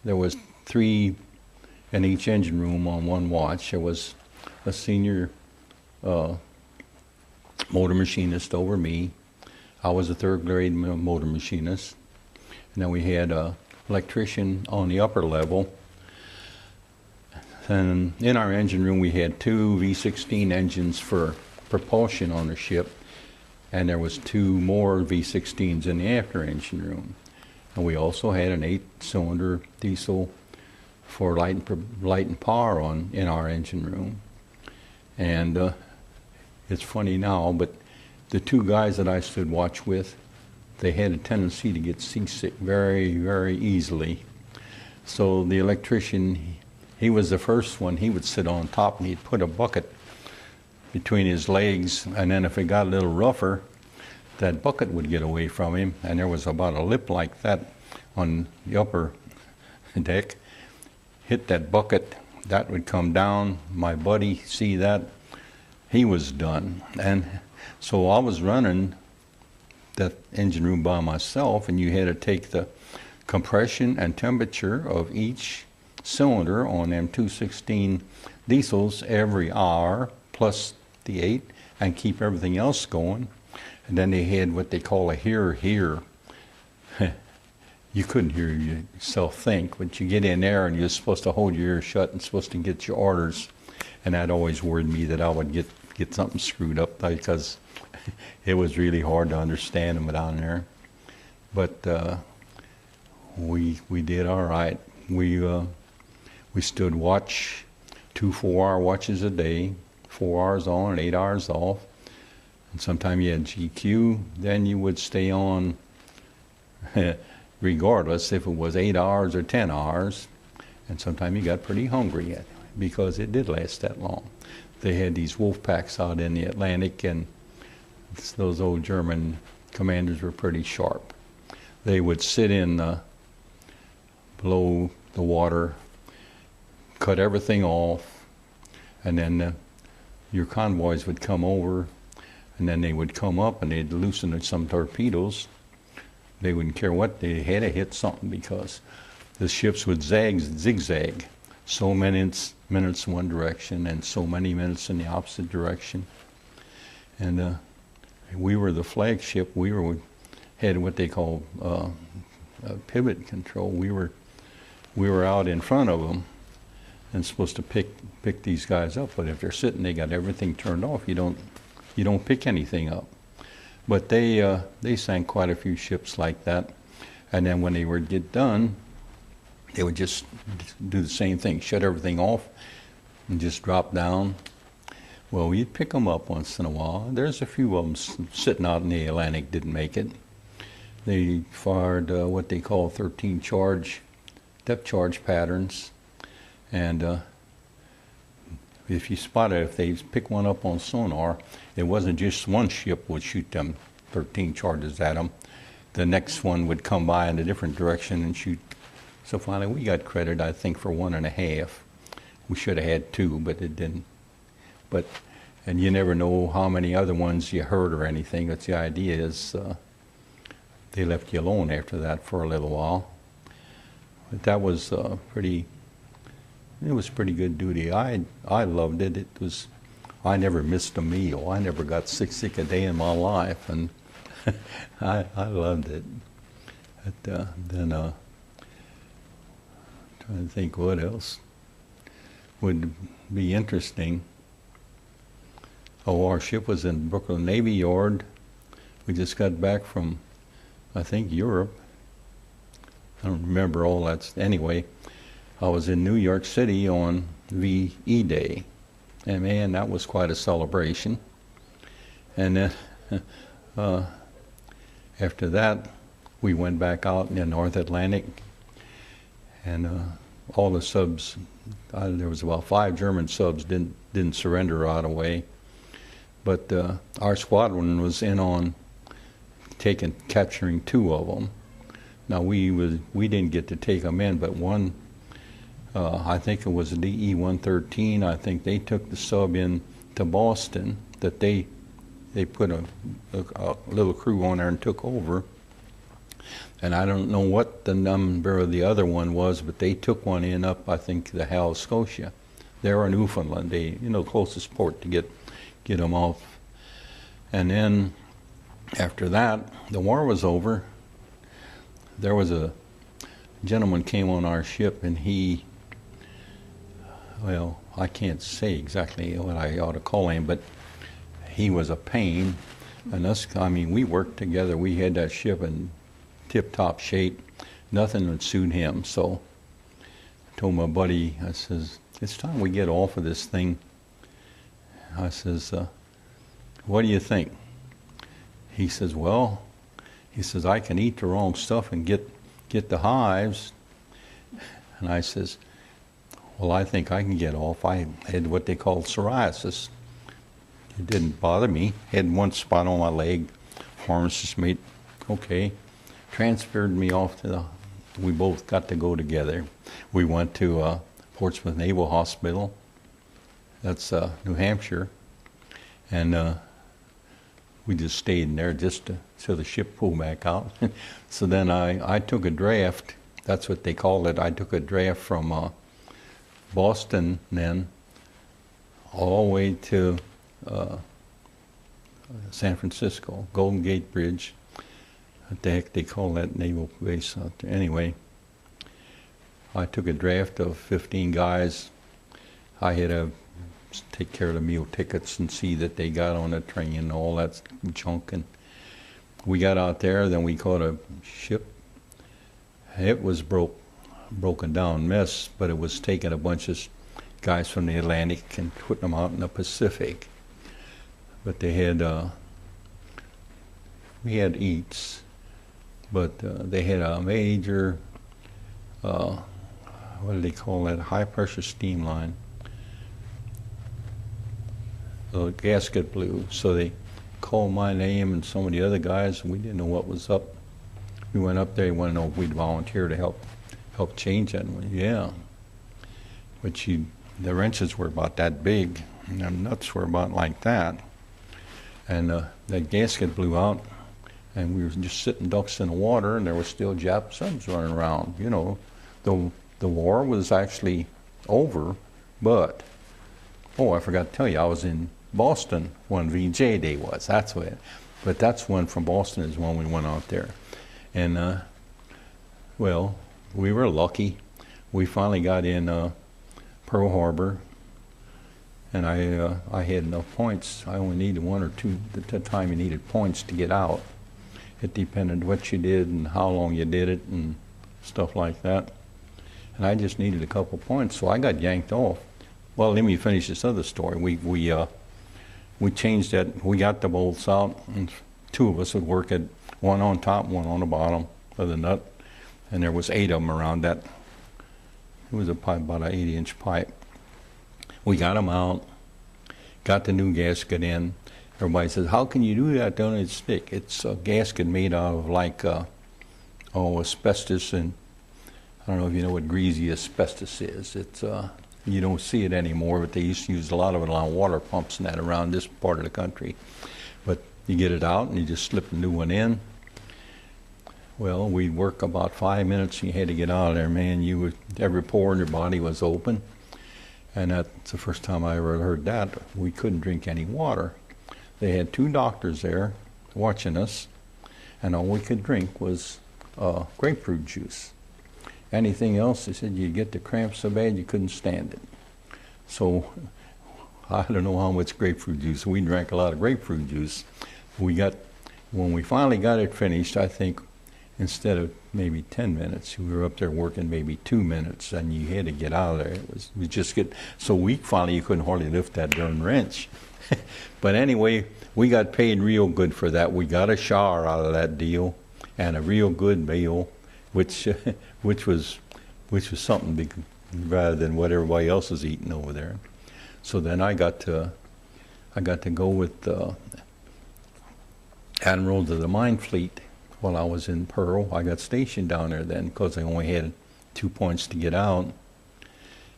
there was 3 in each engine room on one watch. There was a senior motor machinist over me. I was a 3rd grade motor machinist. And then we had an electrician on the upper level. And in our engine room we had 2 V16 engines for propulsion on the ship, and there was 2 more V16s in the after engine room. And we also had an 8-cylinder diesel for light and power in our engine room. And it's funny now, but the 2 guys that I stood watch with, they had a tendency to get seasick very, very easily. So the electrician, he was the first one. He would sit on top and he'd put a bucket between his legs, and then if it got a little rougher, that bucket would get away from him, and there was about a lip like that on the upper deck. Hit that bucket, that would come down. My buddy see that, he was done. And so I was running that engine room by myself, and you had to take the compression and temperature of each cylinder on them 216 diesels every hour, plus the 8, and keep everything else going. And then they had what they call a hear. You couldn't hear yourself think, but you get in there and you're supposed to hold your ears shut and supposed to get your orders. And that always worried me that I would get something screwed up, because it was really hard to understand them down there. But we did all right. We stood watch, 2 4-hour watches a day, 4 hours on and 8 hours off. And sometimes you had GQ, then you would stay on regardless if it was 8 hours or 10 hours. And sometimes you got pretty hungry because it did last that long. They had these wolf packs out in the Atlantic, and those old German commanders were pretty sharp. They would sit in below the water, cut everything off, and then your convoys would come over, and then they would come up and they'd loosen some torpedoes. They wouldn't care what, they had to hit something, because the ships would zigzag. So many minutes in one direction and so many minutes in the opposite direction. And we were the flagship. We had what they call pivot control. We were out in front of them and supposed to pick these guys up. But if they're sitting, they got everything turned off. You don't pick anything up. But they sank quite a few ships like that. And then when they would get done, they would just do the same thing, shut everything off and just drop down. Well, we'd pick them up once in a while. There's a few of them sitting out in the Atlantic didn't make it. They fired what they call 13 depth charge patterns. And if you spot it, if they pick one up on sonar, it wasn't just one ship would shoot them 13 charges at them. The next one would come by in a different direction and shoot. So finally we got credit, I think, for 1.5. We should have had 2, but it didn't. And you never know how many other ones you heard or anything. But the idea is they left you alone after that for a little while. But that was pretty pretty good duty. I loved it. I never missed a meal. I never got sick a day in my life, and I loved it. But then trying to think what else would be interesting. Oh, our ship was in Brooklyn Navy Yard. We just got back from, I think, Europe. I don't remember all that. Anyway, I was in New York City on VE Day. And man, that was quite a celebration. And then after that, we went back out in the North Atlantic. And all the subs, there was about 5 German subs didn't surrender right away. But our squadron was in on capturing 2 of them. Now we didn't get to take them in, but one, I think it was the DE-113. I think they took the sub in to Boston. That they put a little crew on there and took over. And I don't know what the number of the other one was, but they took one in up, I think, the Hal Scotia. They're in Newfoundland. They, closest port to get them off. And then after that, the war was over. There was a gentleman came on our ship, and he, well, I can't say exactly what I ought to call him, but he was a pain. And us, we worked together. We had that ship in tip-top shape. Nothing would suit him. So I told my buddy, I says, it's time we get off of this thing. I says, what do you think? He says, well, I can eat the wrong stuff and get the hives. And I says, well, I think I can get off. I had what they call psoriasis. It didn't bother me. Had one spot on my leg. Pharmacist mate, okay. Transferred me off to we both got to go together. We went to Portsmouth Naval Hospital. That's New Hampshire. And we just stayed in there just till the ship pulled back out. So then I took a draft. That's what they called it. I took a draft from Boston then all the way to San Francisco, Golden Gate Bridge. What the heck they call that naval base out there? Anyway, I took a draft of 15 guys. I had to take care of the meal tickets and see that they got on the train and all that junk. And we got out there, then we caught a ship. It was broken down mess, but it was taking a bunch of guys from the Atlantic and putting them out in the Pacific. But they had, we had eats, but they had a major, what do they call that, high pressure steam line. The gasket blew, so they called my name and some of the other guys, and we didn't know what was up. We went up there, they wanted to know if we'd volunteer to help change that. And yeah, but the wrenches were about that big, and the nuts were about like that. And that gasket blew out, and we were just sitting ducks in the water, and there were still Jap subs running around. The war was actually over, but, oh, I forgot to tell you, I was in Boston when VJ Day was. That's what, but that's when from Boston is when we went out there. And, well, we were lucky. We finally got in Pearl Harbor, and I had enough points. I only needed one or two. At the time you needed points to get out. It depended what you did and how long you did it and stuff like that. And I just needed a couple points, so I got yanked off. Well, let me finish this other story. We changed that. We got the bolts out, and two of us would work at one on top, one on the bottom of the nut, and there was 8 of them around that. It was a pipe, about an 80-inch pipe. We got them out, got the new gasket in. Everybody says, how can you do that? Don't it stick? It's a gasket made out of like, asbestos, and I don't know if you know what greasy asbestos is. It's, you don't see it anymore, but they used to use a lot of it on water pumps and that around this part of the country. But you get it out and you just slip a new one in. Well, we'd work about 5 minutes and you had to get out of there, man. Every pore in your body was open. And that's the first time I ever heard that. We couldn't drink any water. They had 2 doctors there watching us, and all we could drink was grapefruit juice. Anything else, they said you'd get the cramps so bad you couldn't stand it. So I don't know how much grapefruit juice. We drank a lot of grapefruit juice. When we finally got it finished, I think instead of maybe 10 minutes, we were up there working maybe 2 minutes, and you had to get out of there. We just get so weak finally you couldn't hardly lift that darn wrench. But anyway, we got paid real good for that. We got a shower out of that deal and a real good meal, which was something big, rather than what everybody else was eating over there. So then I got to go with the admirals of the mine fleet while I was in Pearl. I got stationed down there then because I only had 2 points to get out,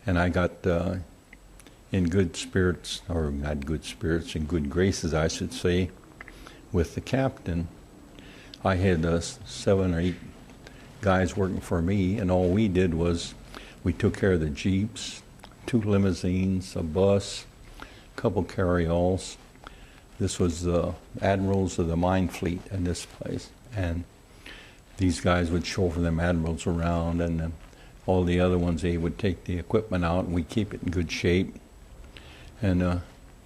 and I got in good spirits, or not good spirits, in good graces, I should say, with the captain. I had 7 or 8 guys working for me, and all we did was we took care of the Jeeps, 2 limousines, a bus, a couple carryalls. This was the admirals of the mine fleet in this place, and these guys would chauffeur them admirals around, and all the other ones, they would take the equipment out and we keep it in good shape. And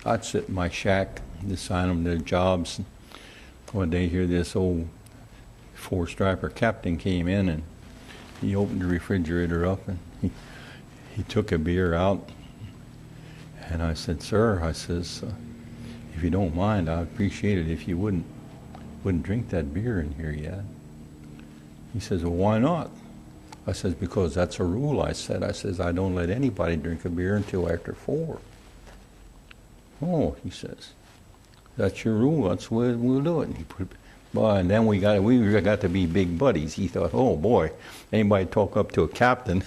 I'd sit in my shack, assign them their jobs. One day here, this old 4-striper captain came in, and he opened the refrigerator up, and he took a beer out. And I said, "Sir," I says, "if you don't mind, I'd appreciate it if you wouldn't drink that beer in here yet." He says, "Well, why not?" I says, "Because that's a rule," I says, "I don't let anybody drink a beer until after 4. "Oh," he says, "that's your rule, that's the way we'll do it." And he put, boy, and then we got to be big buddies. He thought, "Oh boy, anybody talk up to a captain."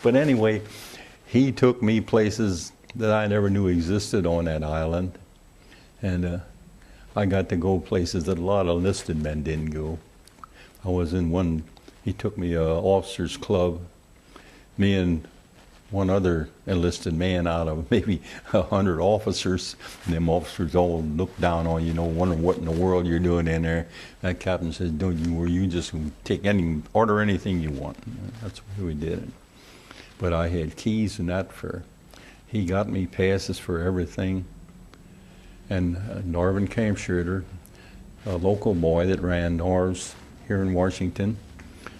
But anyway, he took me places that I never knew existed on that island. And I got to go places that a lot of enlisted men didn't go. I was in one, he took me a officers club, me and one other enlisted man out of maybe 100 officers. And them officers all looked down on you, wondering what in the world you're doing in there. That captain said, "Don't you worry, you just order anything you want." That's the way we did it. But I had keys and that he got me passes for everything. And Norman Kampschroeder, a local boy that ran Nor's here in Washington,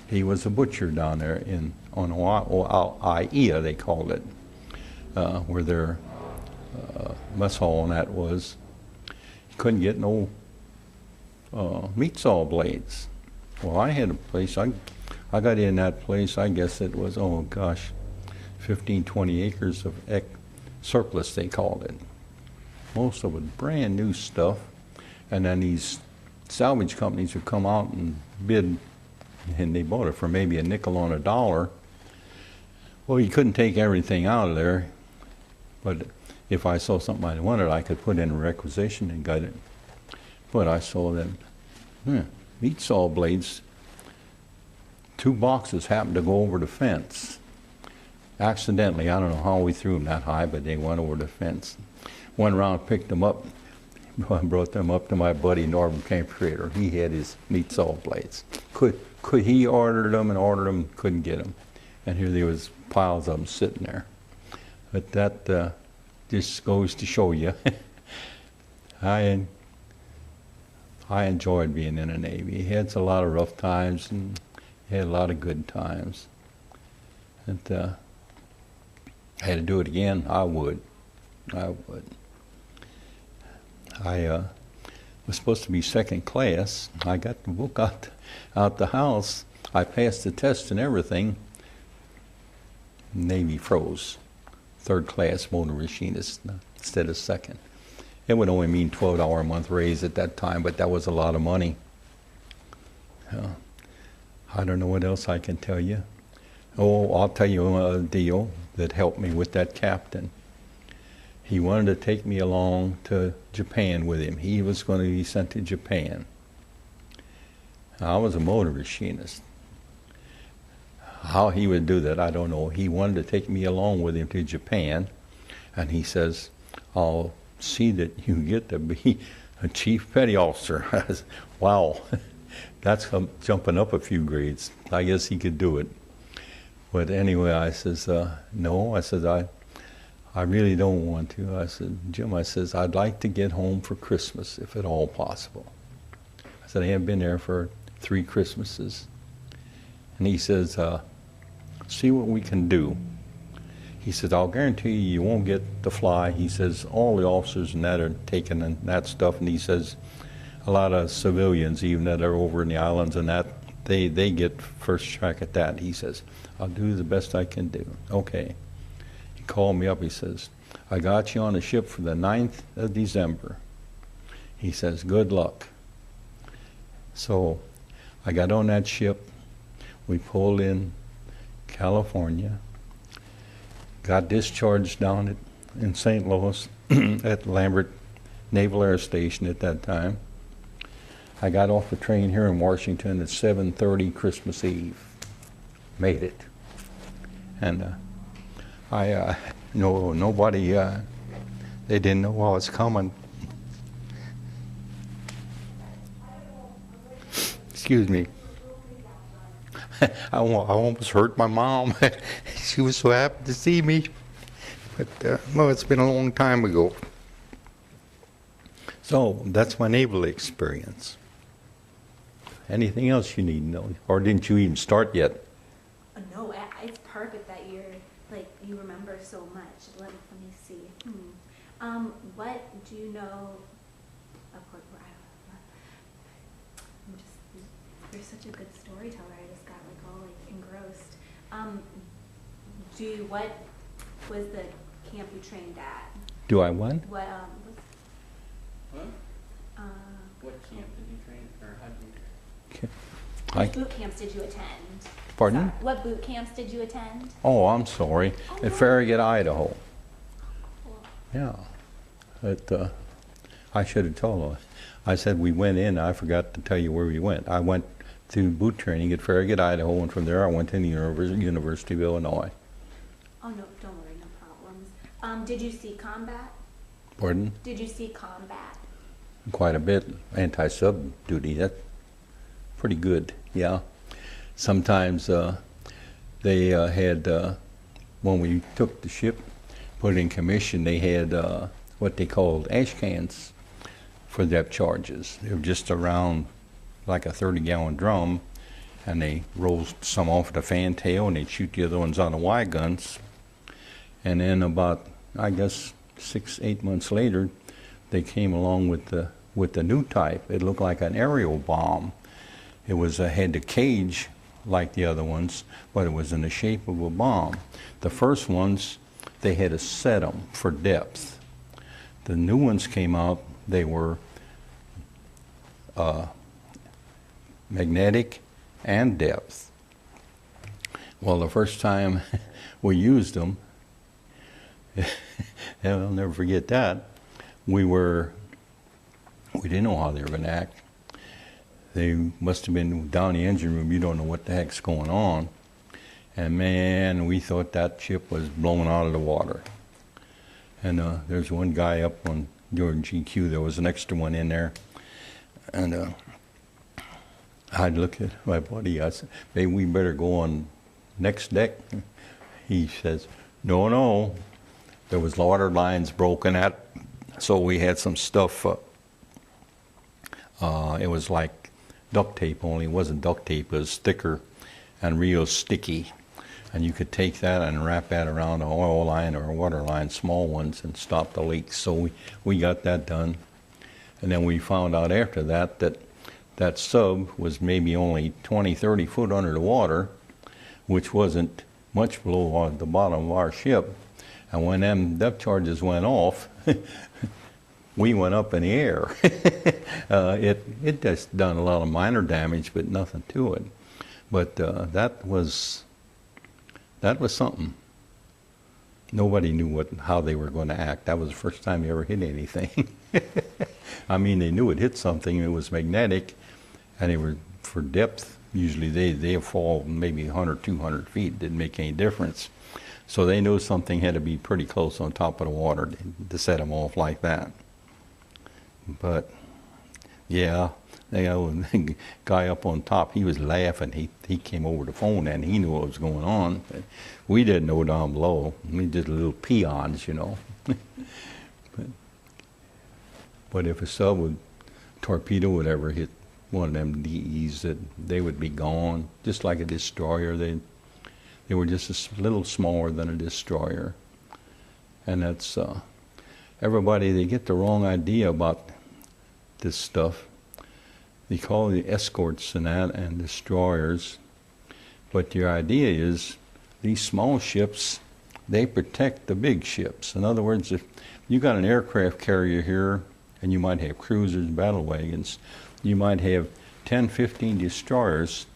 he was a butcher down there on Oia, they called it, where their mess hall and that was. You couldn't get no meat saw blades. Well, I had a place, I got in that place, I guess it was, 15, 20 acres of surplus, they called it. Most of it brand new stuff. And then these salvage companies would come out and bid, and they bought it for maybe a nickel on a dollar. Well, you couldn't take everything out of there, but if I saw something I wanted, I could put in a requisition and get it. But I saw them meat saw blades, 2 boxes happened to go over the fence. Accidentally, I don't know how we threw them that high, but they went over the fence. Went around, picked them up, brought them up to my buddy Norman Kampschroeder. He had his meat saw blades. Could he order them, couldn't get them. And here there was piles of them sitting there. But that just goes to show you, I enjoyed being in the Navy. He had a lot of rough times and he had a lot of good times. And I had to do it again, I would. I was supposed to be 2nd class. I got the book out the house. I passed the test and everything. Navy froze. 3rd class motor machinist instead of 2nd. It would only mean $12 a month raise at that time, but that was a lot of money. I don't know what else I can tell you. Oh, I'll tell you a deal that helped me with that captain. He wanted to take me along to Japan with him. He was going to be sent to Japan. I was a motor machinist. How he would do that, I don't know. He wanted to take me along with him to Japan, and he says, "I'll see that you get to be a chief petty officer." I said, wow, that's jumping up a few grades. I guess he could do it. But anyway, I says, no, I said, I really don't want to. I said, "Jim," I says, "I'd like to get home for Christmas, if at all possible." I said, "I haven't been there for 3 Christmases. And he says, "See what we can do." He says, "I'll guarantee you won't get to fly." He says, "All the officers and that are taking and that stuff." And he says, "A lot of civilians, even that are over in the islands and that, they get first track at that." He says, "I'll do the best I can do." Okay. He called me up. He says, "I got you on a ship for the 9th of December. He says, "Good luck." So I got on that ship. We pulled in California. Got discharged down in St. Louis at Lambert Naval Air Station at that time. I got off the train here in Washington at 7:30 Christmas Eve. Made it. And nobody, they didn't know I was coming. Excuse me. I almost hurt my mom. She was so happy to see me. But, well, it's been a long time ago. So, that's my naval experience. Anything else you need to know? Or didn't you even start yet? No, it's perfect that you remember so much. Let me see. What do you know? Of course, you're such a good storyteller. I just got all engrossed. What was the camp you trained at? Do I what? What What camp did you train, or how did you? Which boot camps did you attend? Pardon? Sorry, what boot camps did you attend? Oh, I'm sorry. At Farragut, Idaho. Cool. Yeah. But, I should have told her. I said we went in. I forgot to tell you where we went. I went to boot training at Farragut, Idaho, and from there I went to the University of Illinois. Oh, no, don't worry, no problems. Did you see combat? Pardon? Did you see combat? Quite a bit. AntiSub duty. That's pretty good, yeah. Sometimes they had, when we took the ship, put it in commission, they had what they called ash cans for depth charges. They were just around like a 30-gallon drum, and they rolled some off the fantail, and they'd shoot the other ones on the Y guns. And then about, I guess, 6-8 months later, they came along with the new type. It looked like an aerial bomb. It was had the cage like the other ones, but it was in the shape of a bomb. The first ones, they had to set them for depth. The new ones came out, they were magnetic and depth. Well, the first time we used them, I'll never forget that, we didn't know how they were going to act. They must have been down in the engine room. You don't know what the heck's going on. And man, we thought that ship was blown out of the water. And there's one guy up on Jordan GQ. There was an extra one in there. And I'd look at my buddy. I said, maybe we better go on next deck. He says, no. There was water lines broken at. So we had some stuff. It was like duct tape, only it wasn't duct tape. It was thicker and real sticky. And you could take that and wrap that around an oil line or a water line, small ones, and stop the leaks. So we got that done. And then we found out after that that sub was maybe only 20, 30 foot under the water, which wasn't much below the bottom of our ship. And when them depth charges went off, we went up in the air. It just done a lot of minor damage, but nothing to it. But that was something. Nobody knew how they were going to act. That was the first time they ever hit anything. I mean, they knew it hit something. It was magnetic, and they were for depth. Usually they fall maybe 100, 200 feet. Didn't make any difference. So they knew something had to be pretty close on top of the water to set them off like that. But yeah, the guy up on top, he was laughing. He came over the phone and he knew what was going on. But we didn't know down below. We just little peons, you know. But if a sub would torpedo would ever hit one of them DEs, that they would be gone, just like a destroyer. They were just a little smaller than a destroyer. And that's everybody, they get the wrong idea about this stuff. They call the escorts and that and destroyers, but your idea is these small ships, they protect the big ships. In other words, if you got an aircraft carrier here, and you might have cruisers, battle wagons, you might have 10, 15 destroyers,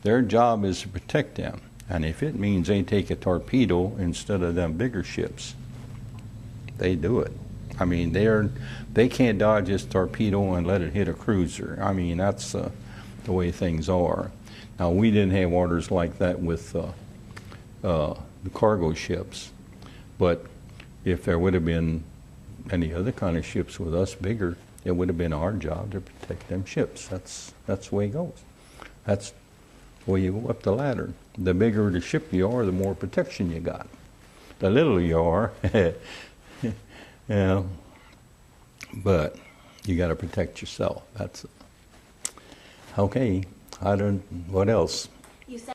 their job is to protect them. And if it means they take a torpedo instead of them bigger ships, they do it. I mean, they can't dodge this torpedo and let it hit a cruiser. I mean, that's the way things are. Now, we didn't have orders like that with the cargo ships, but if there would have been any other kind of ships with us bigger, it would have been our job to protect them ships. That's the way it goes. That's the way you go up the ladder. The bigger the ship you are, the more protection you got. The littler you are, yeah, but you got to protect yourself. That's okay. What else? You said